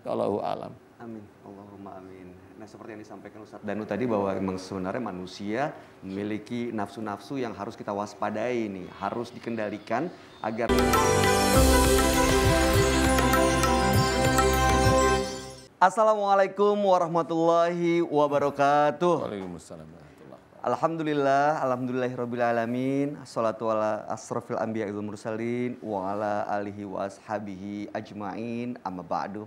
Wallahu alam. Amin, Allahumma amin. Nah, seperti yang disampaikan Ustadz Danu tadi bahwa memang sebenarnya manusia memiliki nafsu-nafsu yang harus kita waspadai nih, harus dikendalikan agar Assalamualaikum warahmatullahi wabarakatuh. Waalaikumsalam warahmatullahi wabarakatuh. Alhamdulillahirabbil alamin. Assalatu ala asrofil anbiya wal mursalin wa ala alihi wa ashabihi ajmain. Amma ba'du.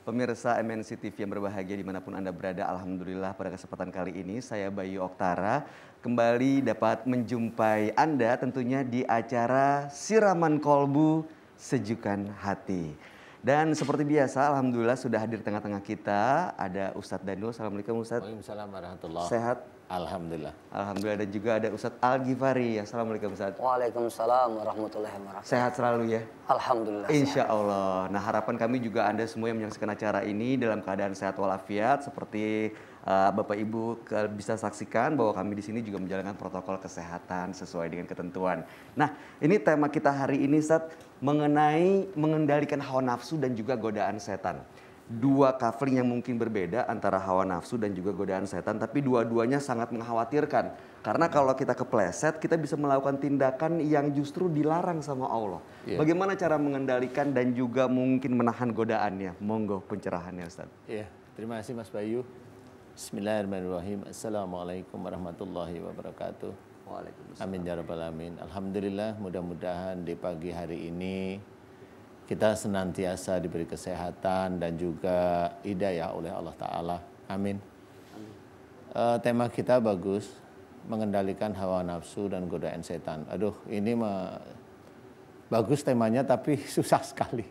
Pemirsa MNC TV yang berbahagia dimanapun Anda berada, alhamdulillah pada kesempatan kali ini saya Bayu Oktara kembali dapat menjumpai Anda tentunya di acara Siraman Kolbu Sejukan Hati. Dan seperti biasa, alhamdulillah sudah hadir tengah-tengah kita ada Ustadz Danu. Assalamualaikum Ustadz. Waalaikumsalam warahmatullahi. Sehat? Alhamdulillah. Alhamdulillah. Dan juga ada Ustadz Al-Ghifari. Assalamualaikum Ustadz. Waalaikumsalam warahmatullahi wabarakatuh. Sehat selalu ya? Alhamdulillah. Insya Allah. Nah, harapan kami juga Anda semua yang menyaksikan acara ini dalam keadaan sehat walafiat seperti Bapak Ibu bisa saksikan bahwa kami di sini juga menjalankan protokol kesehatan sesuai dengan ketentuan. Nah, ini tema kita hari ini Ustadz mengenai mengendalikan hawa nafsu dan juga godaan setan. Dua coupling yang mungkin berbeda antara hawa nafsu dan juga godaan setan, tapi dua-duanya sangat mengkhawatirkan. Karena kalau kita kepleset, kita bisa melakukan tindakan yang justru dilarang sama Allah. Yeah. Bagaimana cara mengendalikan dan juga mungkin menahan godaannya? Monggo pencerahannya Ustaz. Iya, terima kasih Mas Bayu. Bismillahirrahmanirrahim. Assalamualaikum warahmatullahi wabarakatuh. Waalaikumsalam. Amin ya rabbal alamin. Alhamdulillah, mudah-mudahan di pagi hari ini kita senantiasa diberi kesehatan dan juga hidayah oleh Allah Ta'ala. Amin. Tema kita bagus, mengendalikan hawa nafsu dan godaan setan. Aduh, ini bagus temanya tapi susah sekali.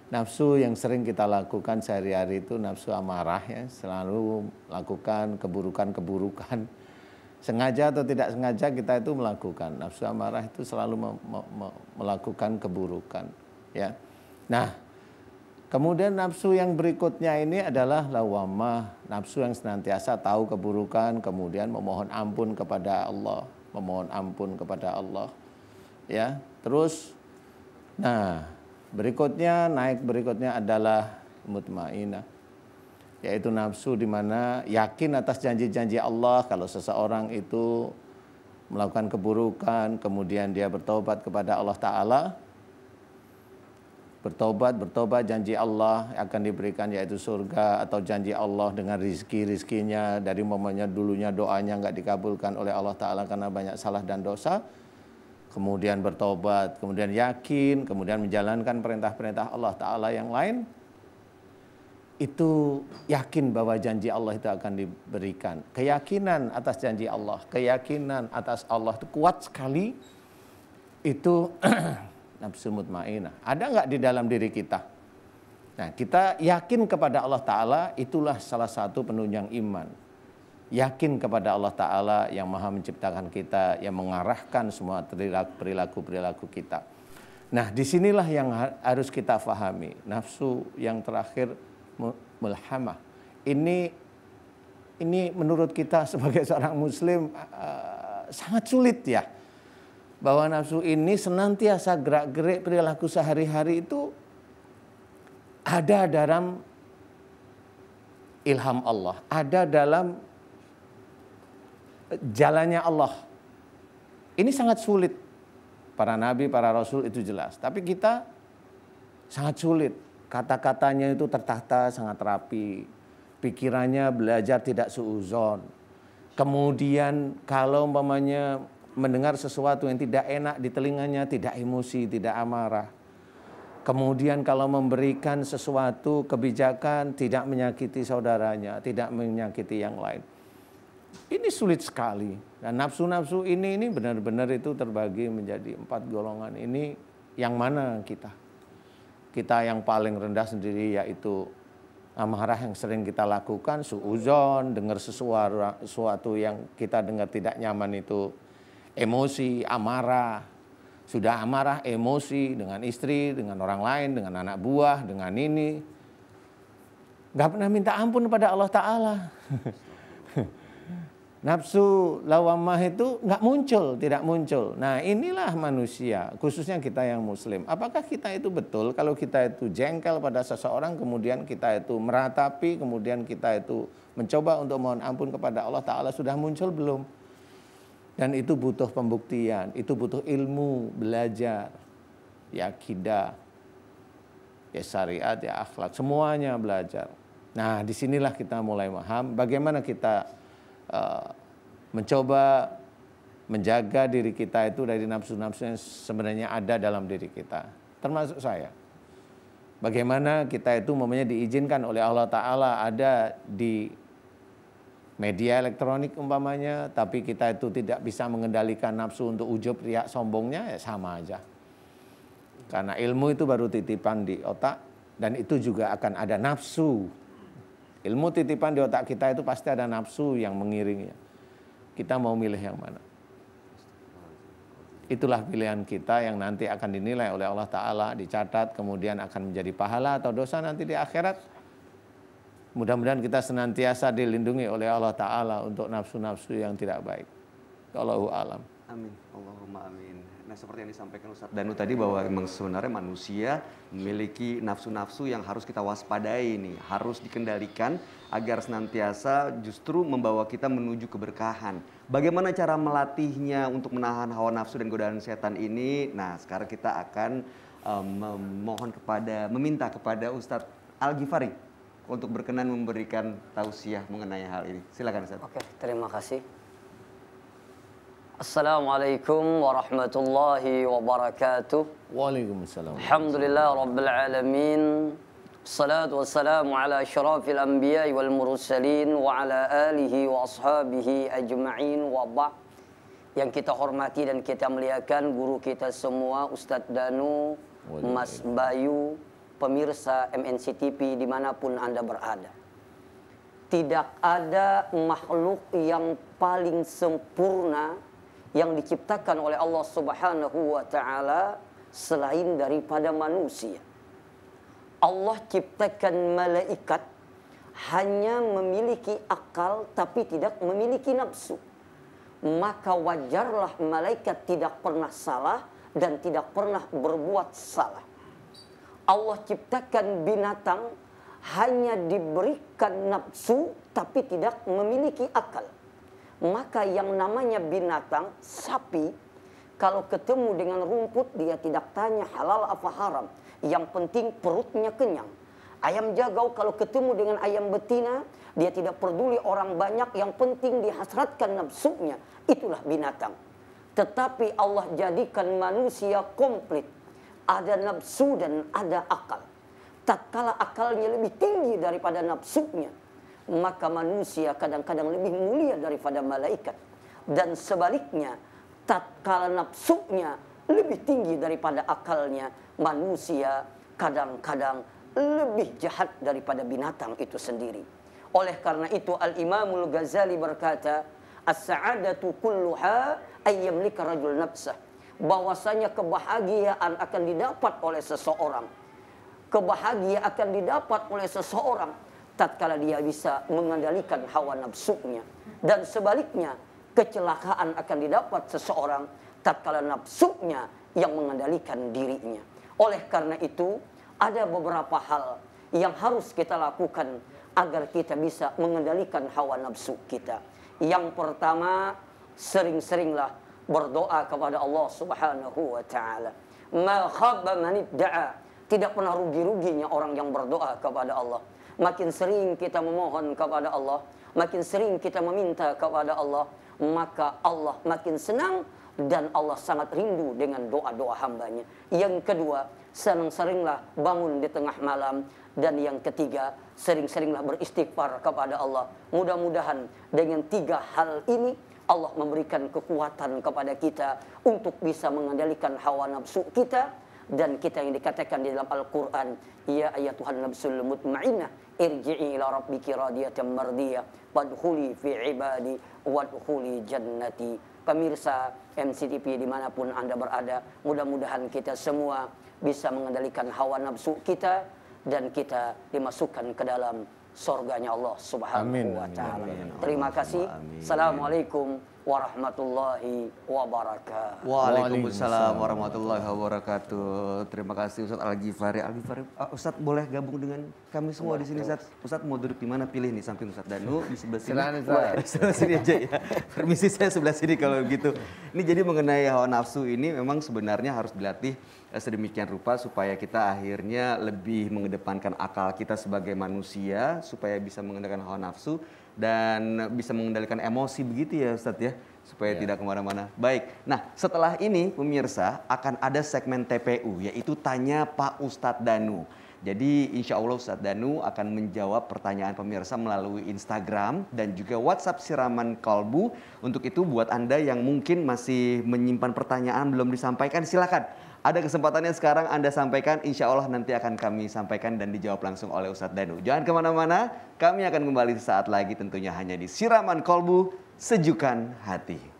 Nafsu yang sering kita lakukan sehari-hari itu nafsu amarah ya, selalu melakukan keburukan-keburukan. Sengaja atau tidak sengaja kita itu melakukan. Nafsu amarah itu selalu melakukan keburukan. Ya, nah, kemudian nafsu yang berikutnya ini adalah lawamah, nafsu yang senantiasa tahu keburukan, kemudian memohon ampun kepada Allah, memohon ampun kepada Allah. Ya, terus, nah, berikutnya adalah mutmainah, yaitu nafsu di mana yakin atas janji-janji Allah. Kalau seseorang itu melakukan keburukan, kemudian dia bertobat kepada Allah Ta'ala, bertobat janji Allah akan diberikan yaitu surga, atau janji Allah dengan rizkinya dari momennya dulunya doanya nggak dikabulkan oleh Allah Ta'ala karena banyak salah dan dosa, kemudian bertobat, kemudian yakin, kemudian menjalankan perintah-perintah Allah Ta'ala yang lain, itu yakin bahwa janji Allah itu akan diberikan. Keyakinan atas janji Allah, keyakinan atas Allah itu kuat sekali. Itu nafsu mutmainah. Ada nggak di dalam diri kita? Nah, kita yakin kepada Allah Ta'ala, itulah salah satu penunjang iman. Yakin kepada Allah Ta'ala yang maha menciptakan kita, yang mengarahkan semua perilaku-perilaku kita. Nah, disinilah yang harus kita fahami. Nafsu yang terakhir, mulhamah. Ini menurut kita sebagai seorang muslim sangat sulit ya. Bahwa nafsu ini senantiasa gerak-gerik perilaku sehari-hari itu ada dalam ilham Allah, ada dalam jalannya Allah. Ini sangat sulit. Para nabi, para rasul itu jelas. Tapi kita sangat sulit. Kata-katanya itu tertata, sangat rapi. Pikirannya belajar tidak suuzon. Kemudian kalau umpamanya mendengar sesuatu yang tidak enak di telinganya, tidak emosi, tidak amarah. Kemudian kalau memberikan sesuatu kebijakan, tidak menyakiti saudaranya, tidak menyakiti yang lain. Ini sulit sekali. Dan nafsu-nafsu ini benar-benar itu terbagi menjadi 4 golongan. Ini yang mana kita? Kita yang paling rendah sendiri yaitu amarah yang sering kita lakukan, suuzon, dengar sesuatu yang kita dengar tidak nyaman itu emosi, amarah. Sudah amarah, emosi dengan istri, dengan orang lain, dengan anak buah, dengan ini. Gak pernah minta ampun kepada Allah Ta'ala. Nafsu lawamah itu nggak muncul, tidak muncul. Nah inilah manusia, khususnya kita yang muslim. Apakah kita itu betul kalau kita itu jengkel pada seseorang, kemudian kita itu meratapi, kemudian kita itu mencoba untuk mohon ampun kepada Allah Ta'ala, sudah muncul belum? Dan itu butuh pembuktian, itu butuh ilmu, belajar, ya akidah, ya syariat, ya akhlak, semuanya belajar. Nah disinilah kita mulai paham bagaimana kita mencoba menjaga diri kita itu dari nafsu-nafsu yang sebenarnya ada dalam diri kita, termasuk saya. Bagaimana kita itu diizinkan oleh Allah Ta'ala ada di media elektronik umpamanya, tapi kita itu tidak bisa mengendalikan nafsu untuk ujub, riak, sombongnya, ya sama aja. Karena ilmu itu baru titipan di otak, dan itu juga akan ada nafsu. Ilmu titipan di otak kita itu pasti ada nafsu yang mengiringnya. Kita mau milih yang mana? Itulah pilihan kita yang nanti akan dinilai oleh Allah Ta'ala, dicatat, kemudian akan menjadi pahala atau dosa nanti di akhirat. Mudah-mudahan kita senantiasa dilindungi oleh Allah Ta'ala untuk nafsu-nafsu yang tidak baik. Wallahu a'lam. Amin. Allahumma amin. Nah seperti yang disampaikan Ustadz Danu tadi, bahwa memang sebenarnya manusia memiliki nafsu-nafsu yang harus kita waspadai nih. Harus dikendalikan agar senantiasa justru membawa kita menuju keberkahan. Bagaimana cara melatihnya untuk menahan hawa nafsu dan godaan setan ini? Nah sekarang kita akan meminta kepada Ustadz Al-Ghifari untuk berkenan memberikan tausiah mengenai hal ini. Silakan Ustaz. Oke, terima kasih. Assalamualaikum warahmatullahi wabarakatuh. Waalaikumsalam. Alhamdulillah rabbil alamin. Salatu wassalamu ala asyrafil anbiya wal mursalin wa ala alihi wa ashabihi ajma'in wa ba'. Yang kita hormati dan kita muliakan guru kita semua, Ustadz Danu, Mas Bayu, pemirsa MNC TV dimanapun Anda berada. Tidak ada makhluk yang paling sempurna yang diciptakan oleh Allah Subhanahu wa Ta'ala selain daripada manusia. Allah ciptakan malaikat hanya memiliki akal tapi tidak memiliki nafsu. Maka wajarlah malaikat tidak pernah salah dan tidak pernah berbuat salah. Allah ciptakan binatang hanya diberikan nafsu tapi tidak memiliki akal. Maka yang namanya binatang, sapi, kalau ketemu dengan rumput dia tidak tanya halal apa haram. Yang penting perutnya kenyang. Ayam jagau kalau ketemu dengan ayam betina, dia tidak peduli orang banyak, yang penting dihasratkan nafsunya. Itulah binatang. Tetapi Allah jadikan manusia komplit. Ada nafsu dan ada akal. Tatkala akalnya lebih tinggi daripada nafsunya, maka manusia kadang-kadang lebih mulia daripada malaikat. Dan sebaliknya, tatkala nafsunya lebih tinggi daripada akalnya, manusia kadang-kadang lebih jahat daripada binatang itu sendiri. Oleh karena itu Al-Imamul Ghazali berkata, as-sa'adatu kulluha ayyamlika rajul nafsah. Bahwasanya kebahagiaan akan didapat oleh seseorang. Kebahagiaan akan didapat oleh seseorang tatkala dia bisa mengendalikan hawa nafsunya. Dan sebaliknya, kecelakaan akan didapat seseorang tatkala nafsunya yang mengendalikan dirinya. Oleh karena itu, ada beberapa hal yang harus kita lakukan agar kita bisa mengendalikan hawa nafsu kita. Yang pertama, sering-seringlah berdoa kepada Allah Subhanahu wa Ta'ala. Ma khaba man idda'a. Tidak pernah rugi-ruginya orang yang berdoa kepada Allah. Makin sering kita memohon kepada Allah, makin sering kita meminta kepada Allah, maka Allah makin senang dan Allah sangat rindu dengan doa-doa hambanya. Yang kedua, sering-seringlah bangun di tengah malam. Dan yang ketiga, sering-seringlah beristighfar kepada Allah. Mudah-mudahan dengan 3 hal ini Allah memberikan kekuatan kepada kita untuk bisa mengendalikan hawa nafsu kita. Dan kita yang dikatakan di dalam Al-Quran, ya ayatuhan nafsul mutmainnah, irji'i ila rabbiki radiyatan mardiyah, wadkhuli fi ibadi, wadkhuli jannati. Pemirsa MCTV dimanapun Anda berada, mudah-mudahan kita semua bisa mengendalikan hawa nafsu kita dan kita dimasukkan ke dalam surganya Allah Subhanahu Amin, wa amin, taala. amin. Terima kasih. Amin. Assalamualaikum warahmatullahi wabarakatuh. Waalaikumsalam warahmatullahi wabarakatuh. Terima kasih Ustadz Al-Ghifari. Ustadz boleh gabung dengan kami semua di sini Ustadz. Ustadz mau duduk di mana? Pilih nih, samping Ustadz Danu, di sebelah sini. Silakan, Ustadz. Sebelah sini aja ya. Permisi, saya sebelah sini kalau gitu. Ini jadi mengenai hawa nafsu ini memang sebenarnya harus dilatih sedemikian rupa supaya kita akhirnya lebih mengedepankan akal kita sebagai manusia, supaya bisa mengendalikan hawa nafsu dan bisa mengendalikan emosi, begitu ya Ustadz ya, supaya tidak kemana-mana. Baik, nah setelah ini pemirsa akan ada segmen TPU, yaitu Tanya Pak Ustadz Danu. Jadi insya Allah Ustadz Danu akan menjawab pertanyaan pemirsa melalui Instagram dan juga WhatsApp Siraman Kolbu. Untuk itu buat Anda yang mungkin masih menyimpan pertanyaan belum disampaikan, silakan. Ada kesempatannya sekarang Anda sampaikan, insya Allah nanti akan kami sampaikan dan dijawab langsung oleh Ustadz Danu. Jangan kemana-mana, kami akan kembali sesaat lagi tentunya hanya di Siraman Kolbu, Sejukan Hati.